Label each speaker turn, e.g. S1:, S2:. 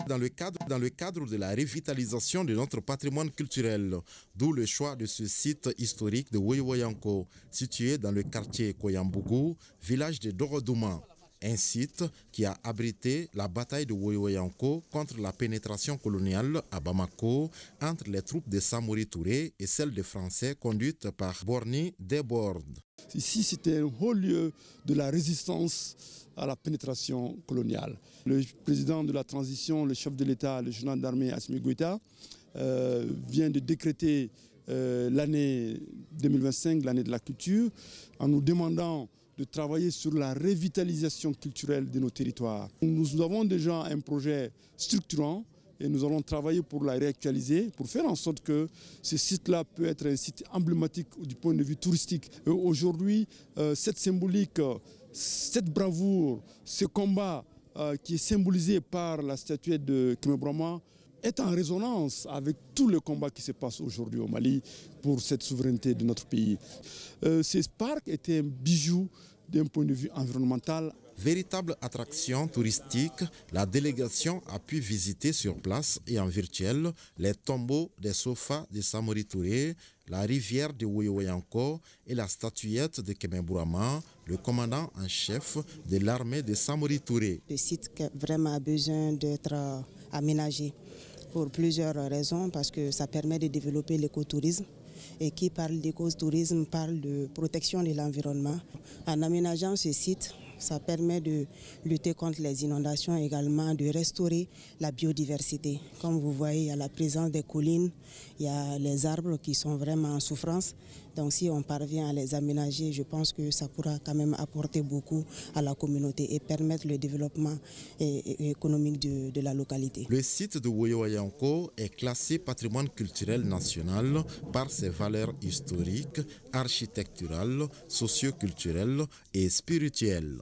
S1: dans le cadre de la revitalisation de notre patrimoine culturel, d'où le choix de ce site historique de Woyo-Woyanko, situé dans le quartier Koyambougou, village de Dorodouma. Un site qui a abrité la bataille de Woyo-Woyanko contre la pénétration coloniale à Bamako entre les troupes de Samori Touré et celles des Français conduites par Borny Desbordes.
S2: Ici, c'était un haut lieu de la résistance à la pénétration coloniale. Le président de la transition, le chef de l'État, le général d'armée Assimi Goïta, vient de décréter l'année 2025, l'année de la culture, en nous demandant de travailler sur la revitalisation culturelle de nos territoires. Nous avons déjà un projet structurant et nous allons travailler pour la réactualiser, pour faire en sorte que ce site-là peut être un site emblématique du point de vue touristique. Aujourd'hui, cette symbolique, cette bravoure, ce combat qui est symbolisé par la statuette de Kwame Nkrumah est en résonance avec tout le combat qui se passe aujourd'hui au Mali pour cette souveraineté de notre pays. Ce parc était un bijou d'un point de vue environnemental.
S1: Véritable attraction touristique, la délégation a pu visiter sur place et en virtuel les tombeaux des sofas de Samori Touré, la rivière de Woyo-Woyanko et la statuette de Kwame Nkrumah, le commandant en chef de l'armée de Samori Touré.
S3: Le site vraiment a besoin d'être aménagé pour plusieurs raisons, parce que ça permet de développer l'écotourisme. Et qui parle d'écotourisme parle de protection de l'environnement. En aménageant ce site, ça permet de lutter contre les inondations, également de restaurer la biodiversité. Comme vous voyez, il y a la présence des collines, il y a les arbres qui sont vraiment en souffrance. Donc si on parvient à les aménager, je pense que ça pourra quand même apporter beaucoup à la communauté et permettre le développement économique de la localité.
S1: Le site de Woyo-Woyanko est classé patrimoine culturel national par ses valeurs historiques, architecturales, socioculturelles et spirituelles.